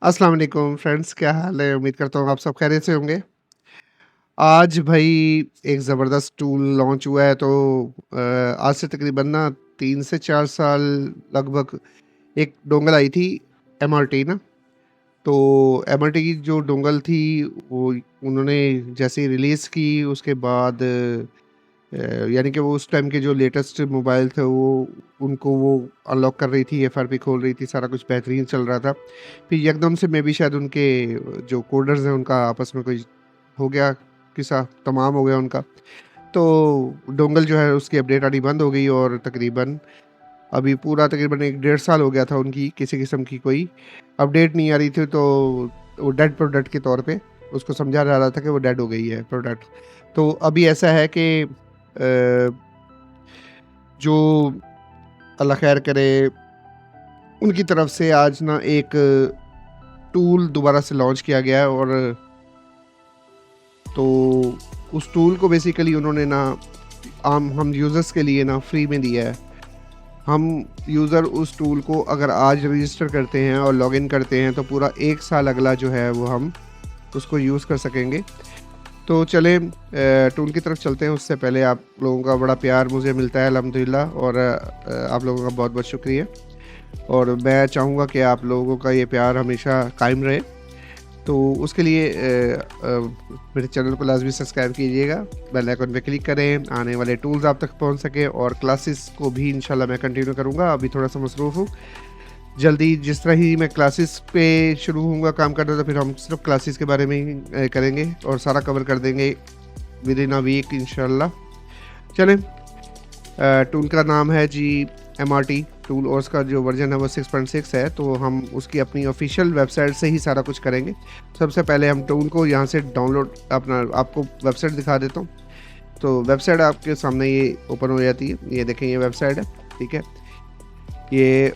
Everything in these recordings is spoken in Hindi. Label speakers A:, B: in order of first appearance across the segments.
A: अस्सलाम वालेकुम फ्रेंड्स, क्या हाल है? उम्मीद करता हूँ आप सब खैरियत से होंगे। आज भाई एक ज़बरदस्त टूल लॉन्च हुआ है, तो आज से तकरीबन ना 3 से 4 साल लगभग एक डोंगल आई थी एमआरटी ना। तो एमआरटी की जो डोंगल थी वो उन्होंने जैसे ही रिलीज़ की उसके बाद यानी कि वो उस टाइम के जो लेटेस्ट मोबाइल थे वो उनको वो अनलॉक कर रही थी, एफआरपी खोल रही थी, सारा कुछ बेहतरीन चल रहा था। फिर एकदम से मे बी शायद उनके जो कोडर्स हैं उनका आपस में कोई हो गया, किस्सा तमाम हो गया उनका। तो डोंगल जो है उसकी अपडेट आनी बंद हो गई और तकरीबन अभी पूरा तकरीबन 1 डेढ़ साल हो गया था उनकी किसी किस्म की कोई अपडेट नहीं आ रही थी, तो वो डेड प्रोडक्ट के तौर पे उसको समझा जा रहा था कि वो डेड हो गई है प्रोडक्ट। तो अभी ऐसा है कि जो अल्लाह खैर करे उनकी तरफ से आज ना एक टूल दोबारा से लॉन्च किया गया है, और तो उस टूल को बेसिकली उन्होंने ना आम हम यूज़र्स के लिए ना फ्री में दिया है। हम यूज़र उस टूल को अगर आज रजिस्टर करते हैं और लॉगिन करते हैं तो पूरा 1 साल अगला जो है वो हम उसको यूज़ कर सकेंगे। तो चलें टूल की तरफ चलते हैं, उससे पहले आप लोगों का बड़ा प्यार मुझे मिलता है अल्हम्दुलिल्लाह, और आप लोगों का बहुत-बहुत शुक्रिया। और मैं चाहूँगा कि आप लोगों का ये प्यार हमेशा कायम रहे। तो उसके लिए मेरे चैनल को लाज़मी सब्सक्राइब कीजिएगा, बेल आइकन पे क्लिक करें, आने वाले टूल्स आप तक पहुंच सके, और क्लासेस को भी इंशाल्लाह मैं कंटिन्यू करूंगा। अभी थोड़ा सा मसरूफ़ हूँ, जल्दी जिस तरह ही मैं क्लासेस पे शुरू होऊंगा काम करना तो फिर हम सिर्फ क्लासेस के बारे में ही करेंगे और सारा कवर कर देंगे विद इन अ वीक इंशाल्लाह। चलें, टूल का नाम है जी एमआरटी टूल, और उसका जो वर्जन है वो 6.6 है। तो हम उसकी अपनी ऑफिशियल वेबसाइट से ही सारा कुछ करेंगे। सबसे पहले हम टूल को यहाँ से डाउनलोड अपना आपको वेबसाइट दिखा देता हूँ। तो वेबसाइट आपके सामने ये ओपन हो जाती है, ये देखें ये वेबसाइट है, ठीक है। ये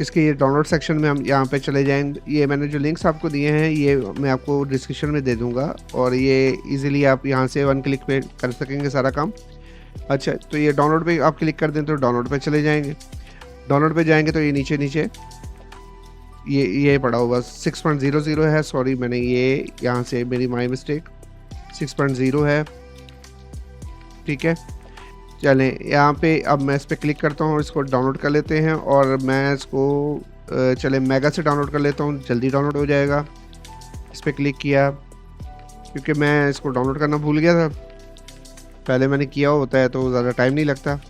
A: इसके ये डाउनलोड सेक्शन में हम यहाँ पे चले जाएंगे। ये मैंने जो लिंक्स आपको दिए हैं ये मैं आपको डिस्क्रिप्शन में दे दूँगा, और ये ईज़िली आप यहाँ से 1 क्लिक पे कर सकेंगे सारा काम। अच्छा, तो ये डाउनलोड पे आप क्लिक कर दें तो डाउनलोड पे चले जाएँगे। डाउनलोड पे जाएँगे तो ये नीचे ये पड़ा हुआ 6.00 है, सॉरी मैंने ये यहाँ से मेरी माय मिस्टेक 6.0 है, ठीक है। चलें, यहाँ पे अब मैं इस पे क्लिक करता हूँ और इसको डाउनलोड कर लेते हैं, और मैं इसको चलें मेगा से डाउनलोड कर लेता हूँ, जल्दी डाउनलोड हो जाएगा। इस पे क्लिक किया क्योंकि मैं इसको डाउनलोड करना भूल गया था, पहले मैंने किया होता है तो ज़्यादा टाइम नहीं लगता।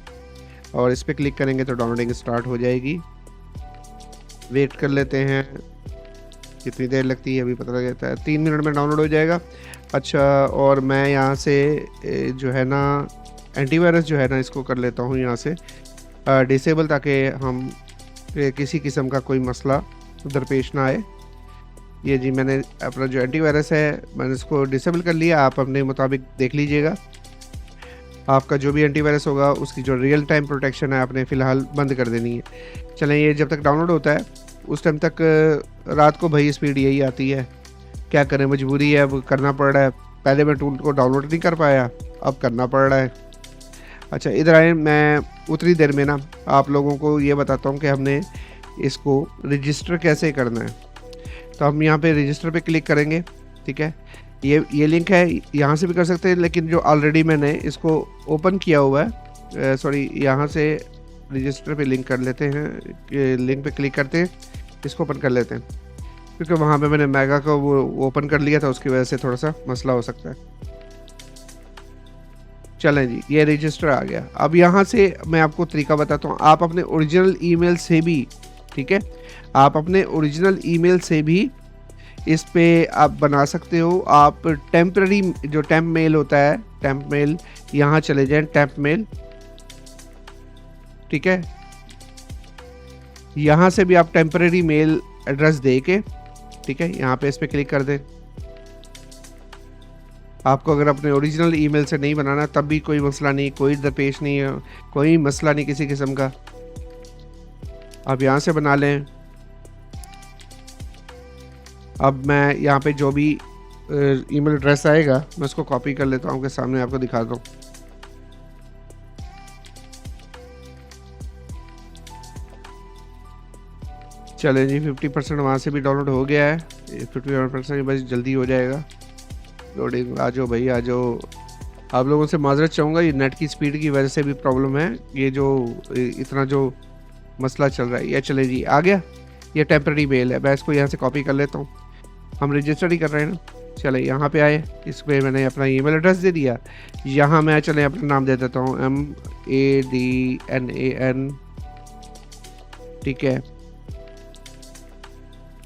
A: और इस पे क्लिक करेंगे तो डाउनलोडिंग स्टार्ट हो जाएगी। वेट कर लेते हैं, कितनी देर लगती है अभी पता लग जाता है, 3 मिनट में डाउनलोड हो जाएगा। अच्छा, और मैं यहाँ से जो है ना एंटीवायरस जो है ना इसको कर लेता हूँ यहाँ से डिसेबल, ताकि हम किसी किस्म का कोई मसला दरपेश ना आए। ये जी मैंने अपना जो एंटीवायरस है मैंने इसको डिसेबल कर लिया, आप अपने मुताबिक देख लीजिएगा। आपका जो भी एंटीवायरस होगा उसकी जो रियल टाइम प्रोटेक्शन है आपने फ़िलहाल बंद कर देनी है। चलें, ये जब तक डाउनलोड होता है उस टाइम तक रात को भाई स्पीड यही आती है, क्या करें, मजबूरी है, अब करना पड़ रहा है। पहले मैं टूल को डाउनलोड नहीं कर पाया, अब करना पड़ रहा है। अच्छा, इधर आए, मैं उतनी देर में ना आप लोगों को ये बताता हूँ कि हमने इसको रजिस्टर कैसे करना है। तो हम यहाँ पे रजिस्टर पे क्लिक करेंगे, ठीक है। ये लिंक है, यहाँ से भी कर सकते हैं, लेकिन जो ऑलरेडी मैंने इसको ओपन किया हुआ है, सॉरी यहाँ से रजिस्टर पे लिंक कर लेते हैं, लिंक पे क्लिक करते हैं, इसको ओपन कर लेते हैं, क्योंकि वहाँ पे मैंने मेगा को वो ओपन कर लिया था, उसकी वजह से थोड़ा सा मसला हो सकता है। चलें जी, ये रजिस्टर आ गया। अब यहाँ से मैं आपको तरीका बताता हूँ, आप अपने ओरिजिनल ईमेल से भी, ठीक है, आप अपने ओरिजिनल ईमेल से भी इस पे आप बना सकते हो। आप टेम्पररी जो टेम्प मेल होता है, टेम्प मेल, यहाँ चले जाएं टेम्प मेल, ठीक है। यहाँ से भी आप टेम्पररी मेल एड्रेस दे के, ठीक है, यहाँ पे इस पे क्लिक कर दें। आपको अगर अपने ओरिजिनल ईमेल से नहीं बनाना तब भी कोई मसला नहीं, कोई दरपेश नहीं है, कोई मसला नहीं किसी किस्म का, आप यहाँ से बना लें। अब मैं यहाँ पे जो भी ईमेल एड्रेस आएगा, मैं उसको कॉपी कर लेता हूँ आपके सामने आपको दिखाता हूँ। चलें जी 50% वहाँ से भी डाउनलोड हो गया है, 51% बस जल्दी हो जाएगा लोडिंग। आ जाओ भाई आ जाओ। आप लोगों से माजरत चाहूँगा, ये नेट की स्पीड की वजह से भी प्रॉब्लम है, ये जो इतना जो मसला चल रहा है। ये चले जी आ गया, ये टेम्प्रेरी मेल है, मैं इसको यहाँ से कॉपी कर लेता हूँ। हम रजिस्टर ही कर रहे हैं ना। चले यहाँ पे आए, इस पर मैंने अपना ईमेल एड्रेस दे दिया। यहाँ मैं चले अपना नाम दे देता हूँ MADNAN, ठीक है।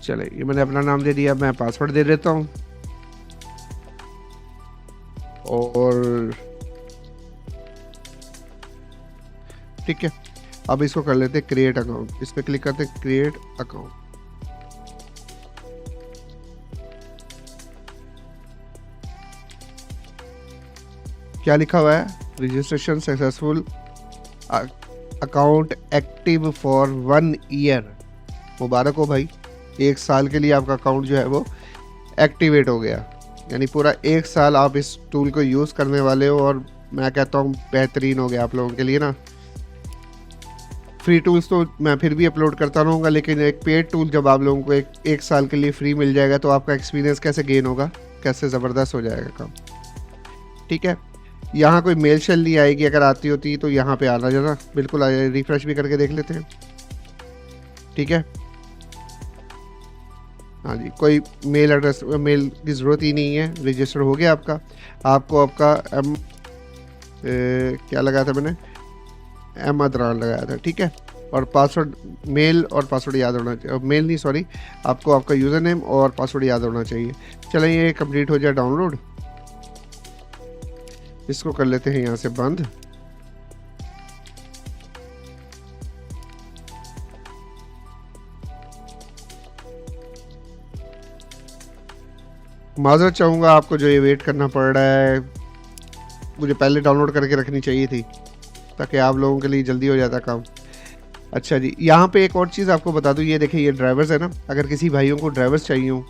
A: चले ये मैंने अपना नाम दे दिया, मैं पासवर्ड दे देता हूँ और ठीक है। अब इसको कर लेते हैं क्रिएट अकाउंट, इस पर क्लिक करते हैं क्रिएट अकाउंट। क्या लिखा हुआ है, registration successful, account active for 1 year. मुबारक हो भाई, 1 साल के लिए आपका अकाउंट जो है वो एक्टिवेट हो गया, यानी पूरा 1 साल आप इस टूल को यूज़ करने वाले हो। और मैं कहता हूँ बेहतरीन हो गया आप लोगों के लिए ना। फ्री टूल्स तो मैं फिर भी अपलोड करता रहूँगा, लेकिन एक पेड टूल जब आप लोगों को एक साल के लिए फ्री मिल जाएगा तो आपका एक्सपीरियंस कैसे गेन होगा, कैसे ज़बरदस्त हो जाएगा काम, ठीक है। यहाँ कोई मेल शेल नहीं आएगी, अगर आती होती तो यहाँ पे आना जरा बिल्कुल आ जाए। रिफ्रेश भी करके देख लेते हैं, ठीक है। हाँ जी, कोई मेल एड्रेस मेल की ज़रूरत ही नहीं है, रजिस्टर हो गया आपका। आपको आपका क्या लगाया था मैंने, एम अदरान लगाया था, ठीक है। और पासवर्ड, मेल और पासवर्ड याद होना चाहिए, मेल नहीं सॉरी, आपको आपका यूज़र नेम और पासवर्ड याद होना चाहिए। चलें ये कंप्लीट हो जाए डाउनलोड, इसको कर लेते हैं यहाँ से बंद। माजरत चाहूँगा आपको जो ये वेट करना पड़ रहा है, मुझे पहले डाउनलोड करके रखनी चाहिए थी ताकि आप लोगों के लिए जल्दी हो जाता काम। अच्छा जी, यहाँ पे एक और चीज़ आपको बता दूँ, ये देखिए ये ड्राइवर्स है ना, अगर किसी भाइयों को ड्राइवर्स चाहिए हो,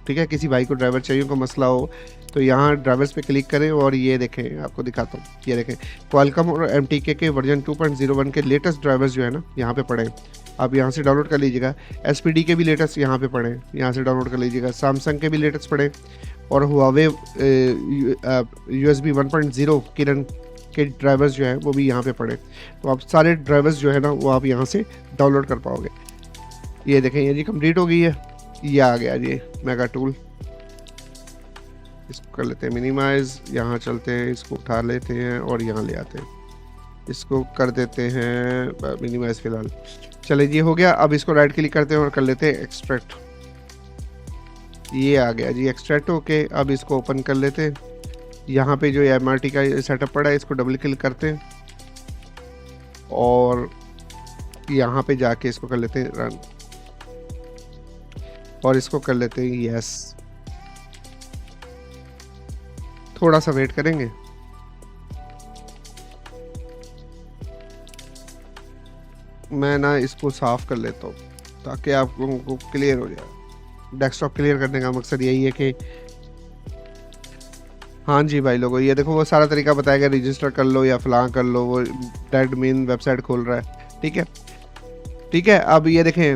A: ठीक है, किसी भाई को ड्राइवर चाहिए को मसला हो तो यहाँ ड्राइवर्स पे क्लिक करें और ये देखें, आपको दिखाता हूँ, ये देखें क्वालकॉम और MTK के वर्जन 2.01 के लेटेस्ट ड्राइवर्स जो है ना यहाँ पे पड़े हैं। आप यहाँ से डाउनलोड कर लीजिएगा। SPD के भी लेटेस्ट यहाँ पे पड़े हैं, यहाँ से डाउनलोड कर लीजिएगा। सैमसंग के भी लेटेस्ट पड़े और हुआवे USB 1.0 किरण के ड्राइवर्स जो है वो भी यहाँ पे पड़े। तो आप सारे ड्राइवर्स जो है ना वो आप यहाँ से डाउनलोड कर पाओगे। ये देखें ये जी कंप्लीट हो गई है, ये आ गया जी मेगा टूल। इसको कर लेते हैं मिनिमाइज, यहाँ चलते हैं, इसको उठा लेते हैं और यहाँ ले आते हैं, इसको कर देते हैं मिनिमाइज फिलहाल। चले जी हो गया। अब इसको राइट क्लिक करते हैं और कर लेते हैं एक्सट्रैक्ट। ये आ गया जी एक्सट्रैक्ट होके। अब इसको ओपन कर लेते हैं। यहाँ पे जो MRT का सेटअप पड़ा है इसको डबल क्लिक करते हैं और यहाँ पे जाके इसको कर लेते हैं रन और इसको कर लेते हैं यस। थोड़ा सा वेट करेंगे। मैं ना इसको साफ कर लेता हूँ ताकि आप लोगों को क्लियर हो जाए। डेस्कटॉप क्लियर करने का मकसद यही है कि हाँ जी भाई लोगों, ये देखो वो सारा तरीका बताएगा, रजिस्टर कर लो या फलां कर लो, वो एडमिन वेबसाइट खोल रहा है, ठीक है ठीक है। अब ये देखें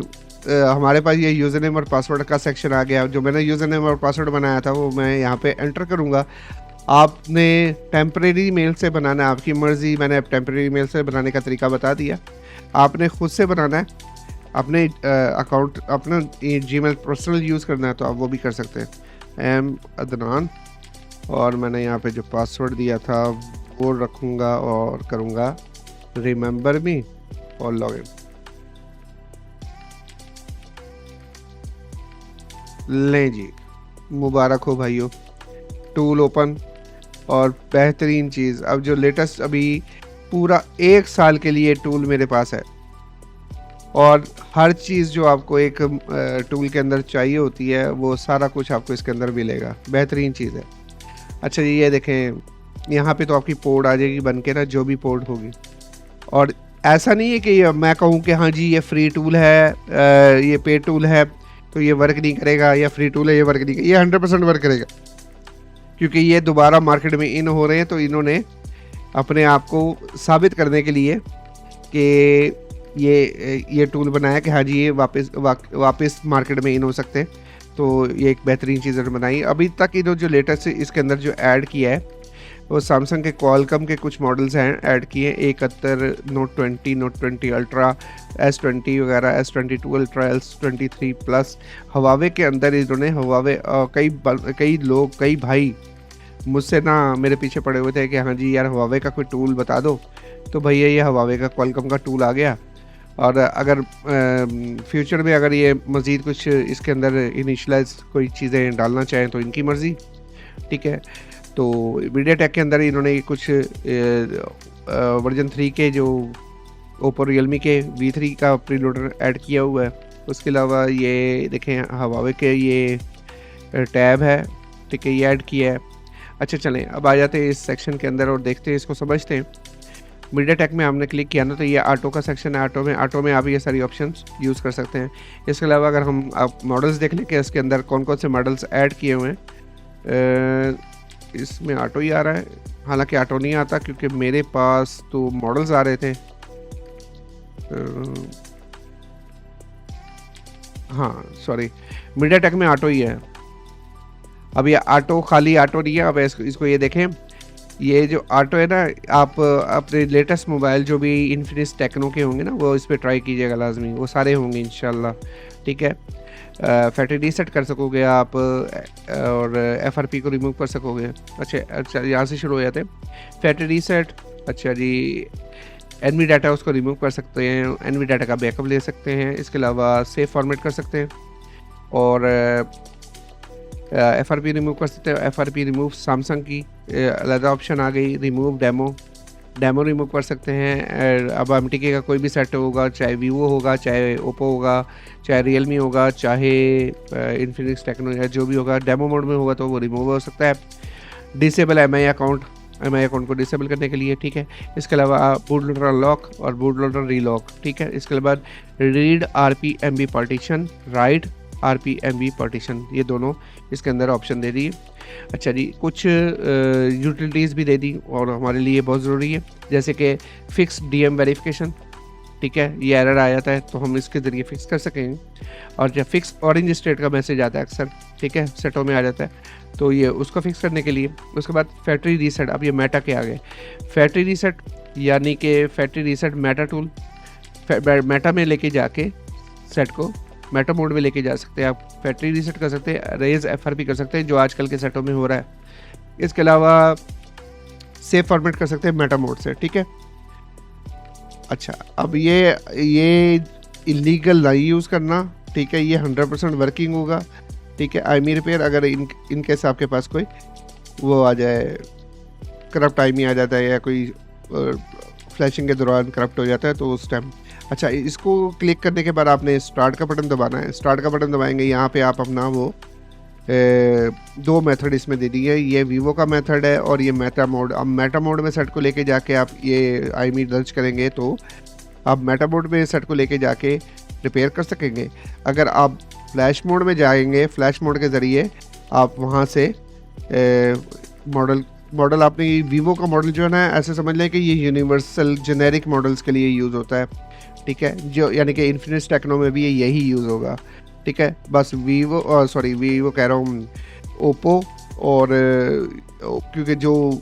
A: हमारे पास ये यूज़र नेम और पासवर्ड का सेक्शन आ गया। जो मैंने यूज़र नेम और पासवर्ड बनाया था वो मैं यहाँ पे एंटर करूँगा। आपने टेम्परेरी मेल से बनाना है, आपकी मर्ज़ी। मैंने अब टेम्परेरी मेल से बनाने का तरीका बता दिया, आपने ख़ुद से बनाना है। अपने अकाउंट अपना जीमेल पर्सनल यूज़ करना है तो आप वो भी कर सकते हैं। एम अदनान और मैंने यहाँ पे जो पासवर्ड दिया था वो रखूँगा और करूँगा रिमेंबर मी और लॉगिन। लें जी, मुबारक हो भाइयों, टूल ओपन। और बेहतरीन चीज़, अब जो लेटेस्ट अभी पूरा 1 साल के लिए टूल मेरे पास है और हर चीज़ जो आपको एक टूल के अंदर चाहिए होती है वो सारा कुछ आपको इसके अंदर मिलेगा। बेहतरीन चीज़ है। अच्छा जी, ये देखें यहाँ पे तो आपकी पोर्ट आ जाएगी बन के ना, जो भी पोर्ट होगी। और ऐसा नहीं है कि मैं कहूँ कि हाँ जी ये फ्री टूल है, ये पेड टूल है तो ये वर्क नहीं करेगा, या फ्री टूल है ये वर्क नहीं करेगा। ये 100% वर्क करेगा। क्योंकि ये दोबारा मार्केट में इन हो रहे हैं, तो इन्होंने अपने आप को साबित करने के लिए कि ये टूल बनाया कि हाँ जी ये वापस मार्केट में इन हो सकते हैं। तो ये एक बेहतरीन चीज़ इन्होंने बनाई। अभी तक इन्होंने जो लेटेस्ट इसके अंदर जो ऐड किया है वो सैमसंग के क्वालकॉम के कुछ मॉडल्स हैं ऐड किए, 71 नोट 20, नोट 20 अल्ट्रा, S20 वगैरह, S22 ultra, S23 plus. Huawei के अंदर इन्होंने हवावे कई भाई मुझसे ना मेरे पीछे पड़े हुए थे कि हाँ जी यार हवावे का कोई टूल बता दो। तो भैया ये हवावे का क्वालकॉम का टूल आ गया। और अगर फ्यूचर में अगर ये मज़ीद कुछ इसके अंदर इनिशलाइज कोई चीज़ें डालना चाहें तो इनकी मर्ज़ी, ठीक है। तो मीडियाटेक के अंदर इन्होंने कुछ वर्जन 3 के जो ओप्पो रियलमी के V3 का प्रीलोडर ऐड किया हुआ है। उसके अलावा ये देखें हवावे के ये टैब है, ठीक है, ये ऐड किया है। अच्छा चलें अब आ जाते हैं इस सेक्शन के अंदर और देखते हैं, इसको समझते हैं। मीडियाटेक में हमने क्लिक किया ना तो ये ऑटो का सेक्शन है। ऑटो में आप ये सारी ऑप्शंस यूज़ कर सकते हैं। इसके अलावा अगर हम आप मॉडल्स देख लें कि इसके अंदर कौन कौन से मॉडल्स ऐड किए हुए हैं। इसमें ऑटो ही आ रहा है, हालांकि ऑटो नहीं आता क्योंकि मेरे पास तो मॉडल्स आ रहे थे। हाँ सॉरी, मीडियाटेक में ऑटो ही है। अब ये ऑटो खाली ऑटो नहीं है। अब इसको ये देखें, ये जो ऑटो है ना, आप अपने लेटेस्ट मोबाइल जो भी इन्फिनिक्स टेक्नो के होंगे ना वो इस पर ट्राई कीजिएगा लाजमी, वो सारे होंगे इंशाल्लाह, ठीक है। फैक्ट्री रीसेट कर सकोगे आप और FRP को रिमूव कर सकोगे। अच्छा यहाँ से शुरू हो जाते हैं। फैक्ट्री रीसेट, अच्छा जी, एनवी डाटा उसको रिमूव कर सकते हैं, एनवी डाटा का बैकअप ले सकते हैं। इसके अलावा सेव फॉर्मेट कर सकते हैं और FRP रिमूव कर सकते हैं। FRP रिमूव सैमसंग की अलग ऑप्शन आ गई। रिमूव डेमो रिमूव कर सकते हैं। अब MTK का कोई भी सेट होगा, चाहे वीवो होगा, चाहे ओप्पो होगा, चाहे रियलमी होगा, चाहे इन्फिनिक्स टेक्नो या जो भी होगा, डेमो मोड में होगा तो वो रिमूव हो सकता है। डिसेबल MI अकाउंट को डिसेबल करने के लिए, ठीक है। इसके अलावा बूट लोडर अनलॉक और बूट लोडर रीलॉक, ठीक है। इसके बाद read RPMB partition, right RPMB partition, ये दोनों इसके अंदर ऑप्शन दे दिए। अच्छा जी, कुछ यूटिलिटीज़ भी दे दी और हमारे लिए बहुत ज़रूरी है, जैसे कि फिक्स DM वेरिफिकेशन, ठीक है। ये एरर आ जाता है तो हम इसके ज़रिए फिक्स कर सकेंगे। और जब फिक्स ऑरेंज स्टेट का मैसेज आता है अक्सर, ठीक है, सेटों में आ जाता है, तो ये उसको फिक्स करने के लिए। उसके बाद फैक्ट्री रीसेट, अब ये मेटा के आ गए। फैक्ट्री रीसेट यानी कि factory reset Meta tool, Meta में लेके जाके सेट को मेटा मोड में लेके जा सकते हैं आप। फैक्ट्री रीसेट कर सकते हैं, रेज FRP कर सकते हैं जो आजकल के सेटों में हो रहा है। इसके अलावा सेव फॉर्मेट कर सकते हैं मेटा मोड से, ठीक है। अच्छा, अब ये इलीगल नहीं यूज़ करना, ठीक है, ये 100% वर्किंग होगा, ठीक है। IMEI रिपेयर, अगर इन केस आपके पास कोई वो आ जाए, करप्ट IMEI आ जाता है या कोई फ्लैशिंग के दौरान करप्ट हो जाता है तो उस टाइम। अच्छा, इसको क्लिक करने के बाद आपने स्टार्ट का बटन दबाना है। स्टार्ट का बटन दबाएंगे, यहाँ पे आप अपना वो दो मेथड इसमें दे दी है। ये वीवो का मेथड है और ये मेटा मोड। अब मेटा मोड में सेट को लेके जाके आप ये IMEI दर्ज करेंगे तो आप मेटा मोड में सेट को लेके जाके रिपेयर कर सकेंगे। अगर आप फ्लैश मोड में जाएंगे, फ्लैश मोड के ज़रिए आप वहाँ से मॉडल आपने वीवो का मॉडल जो है ना, ऐसे समझ लें कि ये यूनिवर्सल जेनेरिक मॉडल्स के लिए यूज़ होता है, ठीक है, जो यानी कि इन्फिनिक्स टेक्नो में भी यही यूज़ होगा, ठीक है। बस वीवो कह रहा हूँ, ओप्पो और क्योंकि जो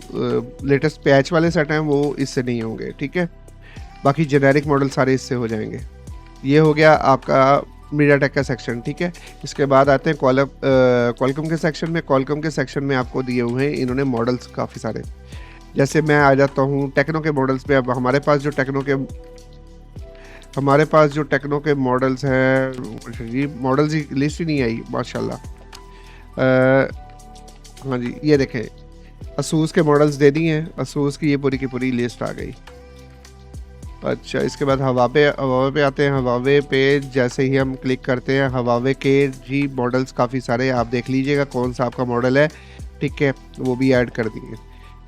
A: लेटेस्ट पैच वाले सेट हैं वो इससे नहीं होंगे, ठीक है। बाकी जेनेरिक मॉडल सारे इससे हो जाएंगे। ये हो गया आपका मीडियाटेक का सेक्शन, ठीक है। इसके बाद आते हैं क्वालकॉम के सेक्शन में। क्वालकॉम के सेक्शन में आपको दिए हुए हैं इन्होंने मॉडल्स काफ़ी सारे। जैसे मैं आ जाता हूँ टेक्नो के मॉडल्स पे। अब हमारे पास जो टेक्नो के मॉडल्स हैं, जी मॉडल्स की लिस्ट ही नहीं आई माशाल्लाह। हाँ जी, ये देखें, असूस के मॉडल्स दे दिए हैं। असूस की ये पूरी की पूरी लिस्ट आ गई। अच्छा, इसके बाद हवावे पे आते हैं। हवावे पे जैसे ही हम क्लिक करते हैं, हवावे के जी मॉडल्स काफ़ी सारे, आप देख लीजिएगा कौन सा आपका मॉडल है, ठीक है, वो भी ऐड कर दिए।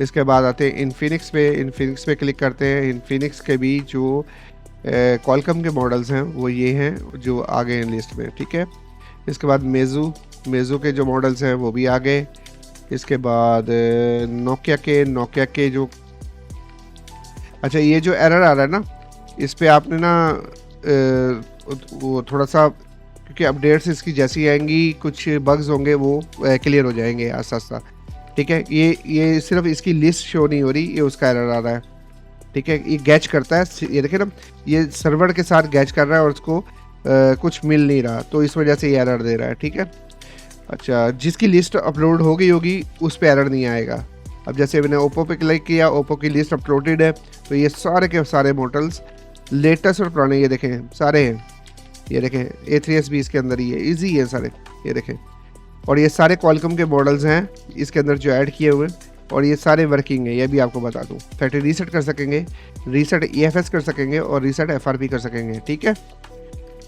A: इसके बाद आते हैं इन्फिनिक्स पे क्लिक करते हैं। इन्फिनिक्स के भी जो क्वालकॉम के मॉडल्स हैं वो ये हैं जो आ गए हैं लिस्ट में, ठीक है। इसके बाद मेज़ू के जो मॉडल्स हैं वो भी आ गए। इसके बाद नोकिया के जो, अच्छा ये जो एरर आ रहा है ना, इस पे आपने ना वो थोड़ा सा, क्योंकि अपडेट्स इसकी जैसी आएंगी कुछ बग्स होंगे वो क्लियर हो जाएंगे आस्ता आस्ता। ठीक है, ये सिर्फ इसकी लिस्ट शो नहीं हो रही, ये उसका एरर आ रहा है। ठीक है, ये गैच करता है, ये देखिए ना, ये सर्वर के साथ गैच कर रहा है और उसको कुछ मिल नहीं रहा, तो इस वजह से ये एरर दे रहा है। ठीक है, अच्छा जिसकी लिस्ट अपलोड हो गई होगी उस पर एरर नहीं आएगा। अब जैसे मैंने ओप्पो पे क्लिक किया, ओप्पो की लिस्ट अपलोडेड है, तो ये सारे के सारे मॉडल्स लेटेस्ट और पुराने ये देखें सारे हैं। ये देखें A3s भी इसके अंदर ही है, इजी है सारे, ये देखें। और ये सारे क्वालकॉम के मॉडल्स हैं इसके अंदर जो ऐड किए हुए हैं, और ये सारे वर्किंग है, ये भी आपको बता दूं। फैक्ट्री रीसेट कर सकेंगे, रीसेट EFS कर सकेंगे और रीसेट FRP कर सकेंगे। ठीक है,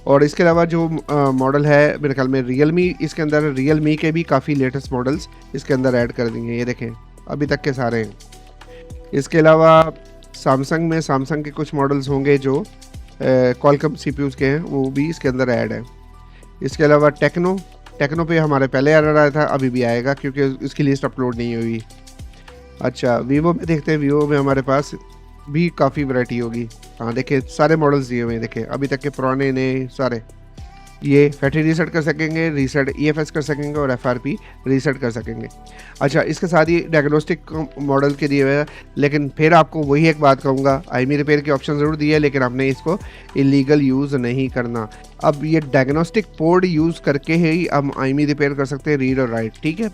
A: और इसके अलावा जो मॉडल है मेरे ख्याल में रियलमी, इसके अंदर रियलमी के भी काफ़ी लेटेस्ट मॉडल्स इसके अंदर ऐड कर दिए, ये देखें अभी तक के सारे हैं। इसके अलावा सैमसंग में सैमसंग के कुछ मॉडल्स होंगे जो क्वालकॉम CPUs के हैं, वो भी इसके अंदर ऐड है। इसके अलावा टेक्नो पे हमारे पहले एरर आया था, अभी भी आएगा क्योंकि इसकी लिस्ट अपलोड नहीं हुई। अच्छा वीवो में देखते हैं, वीवो में हमारे पास भी काफ़ी वैरायटी होगी। हाँ देखिए सारे मॉडल्स दिए हुए हैं, देखें अभी तक के पुराने नए सारे। ये फैक्ट्री रीसेट कर सकेंगे, रीसेट EFS कर सकेंगे और FRP रीसेट कर सकेंगे। अच्छा इसके साथ ही डायग्नोस्टिक मॉडल के दिए हुए हैं, लेकिन फिर आपको वही एक बात कहूँगा, IMEI रिपेयर के ऑप्शन ज़रूर दिए है, लेकिन आपने इसको इलीगल यूज़ नहीं करना। अब ये डायग्नोस्टिक पोर्ट यूज़ करके ही हम IMEI रिपेयर कर सकते हैं, रीड और राइट। ठीक है,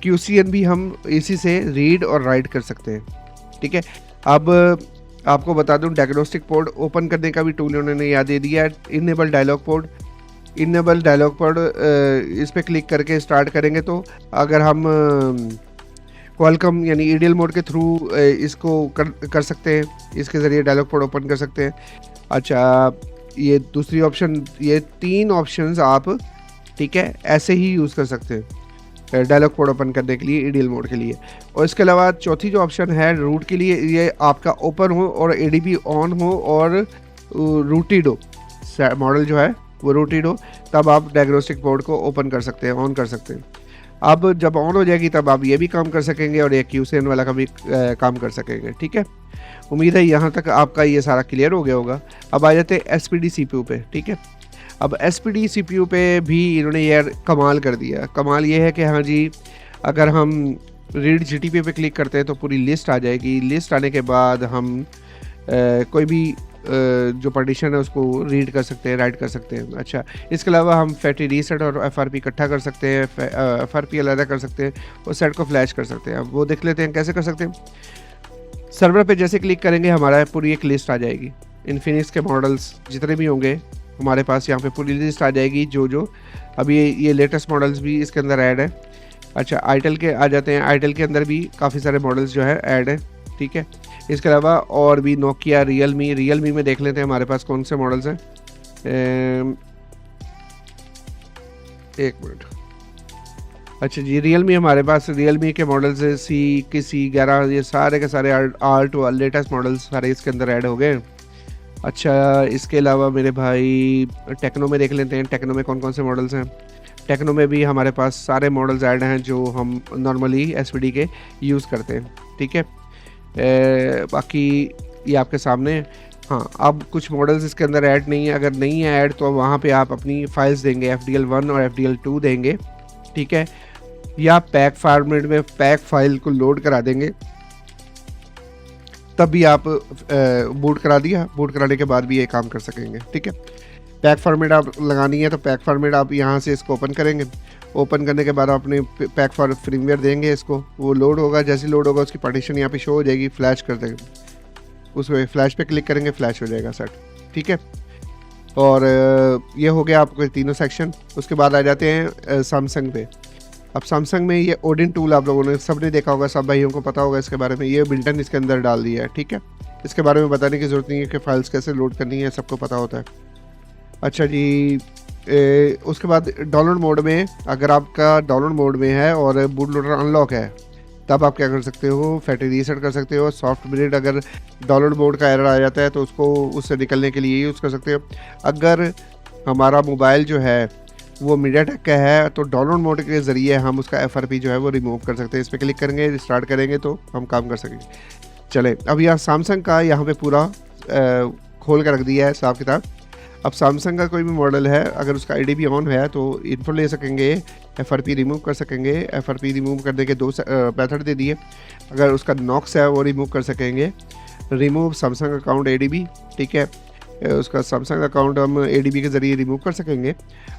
A: QCN भी हम इसी से रीड और राइट कर सकते हैं। ठीक है, अब आपको बता दूं डायग्नोस्टिक पोर्ट ओपन करने का भी टूल उन्होंने याद दे दिया है। इनेबल डायलॉग पोर्ट इस पर क्लिक करके स्टार्ट करेंगे तो अगर हम क्वालकॉम यानी EDL मोड के थ्रू इसको कर सकते हैं, इसके ज़रिए डायलॉग पोर्ट ओपन कर सकते हैं। अच्छा ये दूसरी ऑप्शन, ये 3 ऑप्शंस आप ठीक है ऐसे ही यूज़ कर सकते हैं डायलॉग पोर्ट ओपन करने के लिए, EDL मोड के लिए। और इसके अलावा चौथी जो ऑप्शन है रूट के लिए, ये आपका ओपन हो और ADB ऑन हो और रूटेड हो, मॉडल जो है वो रूटेड हो, तब आप डायग्नोस्टिक पोर्ट को ओपन कर सकते हैं, ऑन कर सकते हैं। अब जब ऑन हो जाएगी तब आप ये भी काम कर सकेंगे और ये QCN वाला का भी काम कर सकेंगे। ठीक है, उम्मीद है यहाँ तक आपका ये सारा क्लियर हो गया होगा। अब आ जाते हैं SPD CPU पे। ठीक है, अब SPD CPU पे भी इन्होंने यार कमाल कर दिया। कमाल ये है कि हाँ जी, अगर हम रीड GTP पे क्लिक करते हैं तो पूरी लिस्ट आ जाएगी। लिस्ट आने के बाद हम कोई भी जो पार्टीशन है उसको रीड कर सकते हैं, राइट कर सकते हैं। अच्छा इसके अलावा हम फैक्ट्री रीसेट और FRP इकट्ठा कर सकते हैं, FRP अलग कर सकते हैं और सेट को फ्लैश कर सकते हैं। अब वो देख लेते हैं कैसे कर सकते हैं। सर्वर पे जैसे क्लिक करेंगे हमारा पूरी एक लिस्ट आ जाएगी, इन्फिनिक्स के मॉडल्स जितने भी होंगे हमारे पास यहाँ पे पूरी लिस्ट आ जाएगी। जो अभी ये लेटेस्ट मॉडल्स भी इसके अंदर ऐड है। अच्छा आईटेल के आ जाते हैं, आईटेल के अंदर भी काफ़ी सारे मॉडल्स जो है ऐड है। ठीक है, इसके अलावा और भी नोकिया, रियलमी में देख लेते हैं हमारे पास कौन से मॉडल्स हैं। एक मिनट, अच्छा जी रियलमी हमारे पास रियलमी के मॉडल्स है C11, ये सारे के सारे R2 लेटेस्ट मॉडल्स सारे इसके अंदर ऐड हो गए। अच्छा इसके अलावा मेरे भाई टेक्नो में देख लेते हैं, टेक्नो में कौन कौन से मॉडल्स हैं। टेक्नो में भी हमारे पास सारे मॉडल्स ऐड हैं जो हम नॉर्मली SPD के यूज़ करते हैं। ठीक है, बाकी ये आपके सामने। हाँ अब कुछ मॉडल्स इसके अंदर ऐड नहीं है, अगर नहीं है ऐड तो वहाँ पे आप अपनी फाइल्स देंगे, FDL1 और FDL2 देंगे। ठीक है, या पैक फॉर्मेट में पैक फाइल को लोड करा देंगे, तब भी आप बूट करा दिया, बूट कराने के बाद भी ये काम कर सकेंगे। ठीक है, पैक फॉर्मेट आप लगानी है तो पैक फॉर्मेट आप यहाँ से इसको ओपन करेंगे। ओपन करने के बाद अपने पैक फॉर फ्रीमवेयर देंगे, इसको वो लोड होगा, जैसे लोड होगा उसकी पार्टीशन यहाँ पे शो हो जाएगी, फ्लैश कर देंगे, उसमें फ्लैश पे क्लिक करेंगे, फ्लैश हो जाएगा सेट। ठीक है, और ये हो गया आपके तीनों सेक्शन। उसके बाद आ जाते हैं सैमसंग पे। अब सैमसंग में ये ओडिन टूल आप लोगों ने सब ने देखा होगा, सब भाइयों को पता होगा इसके बारे में। ये बिल्टन इसके अंदर डाल दिया है। ठीक है, इसके बारे में बताने की ज़रूरत नहीं है कि फाइल्स कैसे लोड करनी है, सबको पता होता है। अच्छा जी उसके बाद डाउनलोड मोड में, अगर आपका डाउनलोड मोड में है और बूट लोडर अनलॉक है तब आप क्या कर सकते हो, फैक्ट्री रीसेट कर सकते हो। सॉफ्ट ब्रेड अगर डाउनलोड मोड का एरर आ जाता है तो उसको उससे निकलने के लिए यूज़ कर सकते हो। अगर हमारा मोबाइल जो है वो मीडियाटेक का है, तो डाउनलोड मोड के ज़रिए हम उसका एफआरपी जो है वो रिमूव कर सकते हैं। इस पे क्लिक करेंगे, स्टार्ट करेंगे तो हम काम कर सकेंगे। चलें, अब यहाँ सैमसंग का यहाँ पे पूरा खोल के रख दिया है हिसाब-किताब। अब सैमसंग का कोई भी मॉडल है, अगर उसका आईडीबी ऑन है तो इन्फो ले सकेंगे, एफआरपी रिमूव कर सकेंगे। एफआरपी रिमूव करने के 2 मेथड दे दिए। अगर उसका नॉक्स है वो रिमूव कर सकेंगे। रिमूव सैमसंग अकाउंट एडीबी, ठीक है। उसका सैमसंग अकाउंट हम एडीबी के ज़रिए रिमूव कर सकेंगे।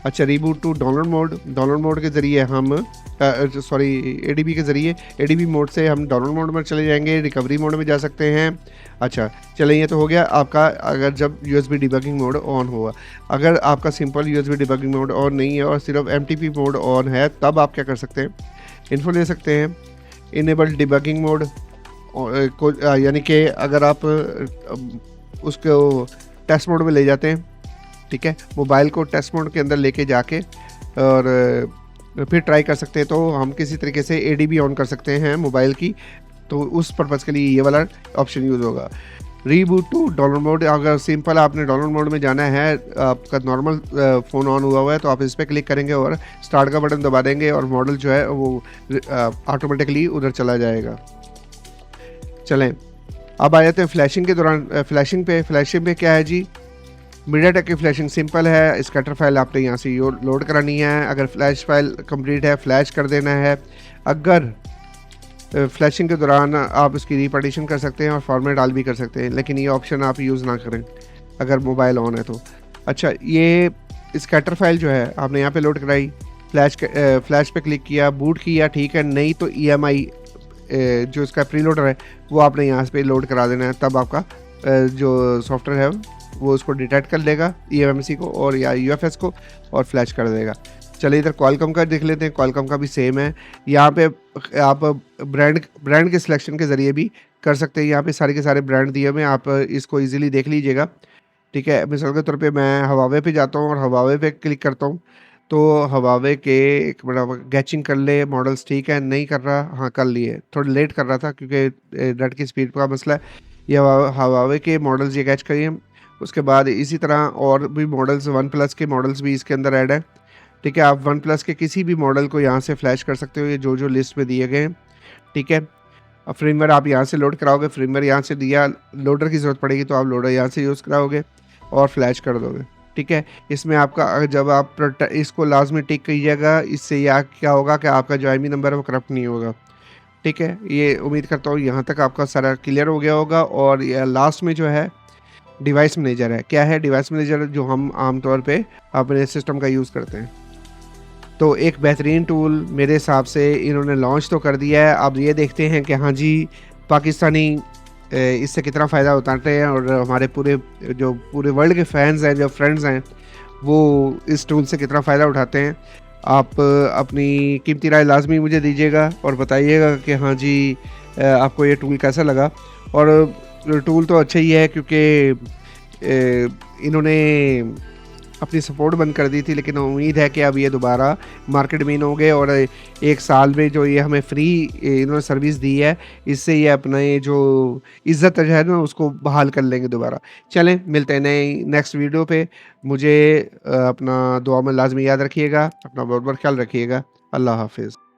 A: अच्छा, रिबूट टू डाउनलोड मोड के ज़रिए हम सॉरी एडीबी के ज़रिए एडीबी मोड से हम डाउनलोड मोड में चले जाएंगे, रिकवरी मोड में जा सकते हैं। अच्छा, चलिए ये तो हो गया आपका, अगर जब यूएसबी डिबगिंग मोड ऑन होगा। अगर आपका simple USB debugging mode on नहीं है और सिर्फ एमटीपी मोड ऑन है, तब आप क्या कर सकते हैं, इन्फो ले सकते हैं, इनेबल डिबगिंग मोड को, यानी कि अगर आप उसको टेस्ट मोड में ले जाते हैं, ठीक है, मोबाइल को टेस्ट मोड के अंदर लेके जाके और फिर ट्राई कर सकते हैं, तो हम किसी तरीके से एडीबी ऑन कर सकते हैं मोबाइल की, तो उस पर्पज़ के लिए ये वाला ऑप्शन यूज़ होगा। रीबूट टू डाउनलोड मोड, अगर सिंपल आपने डाउनलोड मोड में जाना है, आपका नॉर्मल फ़ोन ऑन हुआ है, तो आप इस पर क्लिक करेंगे और स्टार्ट का बटन दबा देंगे और मॉडल जो है वो ऑटोमेटिकली उधर चला जाएगा। चलें, अब आ जाते हैं फ्लैशिंग के दौरान। फ्लैशिंग पे क्या है जी, मीडियाटेक की फ्लैशिंग सिंपल है। स्कैटर फाइल आपने यहाँ से लोड करानी है। अगर फ्लैश फाइल कंप्लीट है, फ्लैश कर देना है। अगर फ्लैशिंग के दौरान आप उसकी रीपार्टीशन कर सकते हैं और फॉर्मेट आल भी कर सकते हैं, लेकिन ये ऑप्शन आप यूज़ ना करें अगर मोबाइल ऑन है तो। अच्छा, ये स्कैटर फाइल जो है आपने यहाँ पे लोड कराई, फ्लैश पे क्लिक किया, बूट किया, ठीक है। नहीं तो EMI जो इसका प्री लोडर है वो आपने यहाँ पे लोड करा देना है, तब आपका जो सॉफ्टवेयर है वो उसको डिटेक्ट कर लेगा, eMMC को और या UFS को, और फ्लैश कर देगा। चलिए इधर क्वालकॉम का देख लेते हैं। क्वालकॉम का भी सेम है। यहाँ पे आप ब्रांड के सिलेक्शन के ज़रिए भी कर सकते हैं। यहाँ पे सारे के सारे ब्रांड दिए हुए हैं, आप इसको ईजिली देख लीजिएगा, ठीक है। मिसाल के तौर पे मैं हवावे पे जाता हूँ और हवावे पे क्लिक करता हूँ, तो हवावे के एक बड़ा गैचिंग कर ले मॉडल्स, ठीक है। नहीं कर रहा, हाँ कर लिए, थोड़ा लेट कर रहा था क्योंकि नेट की स्पीड का मसला है। ये हवावे के मॉडल्स ये कैच करिए। उसके बाद इसी तरह और भी मॉडल्स, वन प्लस के मॉडल्स भी इसके अंदर ऐड है, ठीक है। आप वन प्लस के किसी भी मॉडल को यहाँ से फ्लैश कर सकते हो, ये जो लिस्ट में दिए गए हैं, ठीक है। अब फ्रेमवेयर आप यहाँ से लोड कराओगे, फ्रेमवेयर यहाँ से दिया, लोडर की ज़रूरत पड़ेगी तो आप लोडर यहाँ से यूज़ कराओगे और फ्लैश कर दोगे, ठीक है। इसमें आपका जब आप इसको लाजमी टिक कीजिएगा, इससे यह क्या होगा कि आपका जो IMEI नंबर है वो करप्ट नहीं होगा, ठीक है। ये उम्मीद करता हूँ यहाँ तक आपका सारा क्लियर हो गया होगा। और लास्ट में जो है डिवाइस मैनेजर है। क्या है डिवाइस मैनेजर, जो हम आमतौर पे अपने सिस्टम का यूज़ करते हैं। तो एक बेहतरीन टूल मेरे हिसाब से इन्होंने लॉन्च तो कर दिया है। अब ये देखते हैं कि हाँ जी, पाकिस्तानी इससे कितना फ़ायदा उठाते हैं और हमारे पूरे वर्ल्ड के फैंस हैं, जो फ्रेंड्स हैं, वो इस टूल से कितना फ़ायदा उठाते हैं। आप अपनी कीमती राय लाजमी मुझे दीजिएगा और बताइएगा कि हाँ जी, आपको ये टूल कैसा लगा। और टूल तो अच्छा ही है क्योंकि इन्होंने अपनी सपोर्ट बंद कर दी थी, लेकिन उम्मीद है कि अब ये दोबारा मार्केट में इन होंगे और 1 साल में जो ये हमें फ्री इन्होंने सर्विस दी है, इससे ये अपने जो इज़्ज़त है ना उसको बहाल कर लेंगे दोबारा। चलें, मिलते हैं नेक्स्ट वीडियो पे। मुझे अपना दुआ में लाज़मी याद रखिएगा। अपना बहुत-बहुत ख्याल रखिएगा। अल्लाह हाफ़िज़।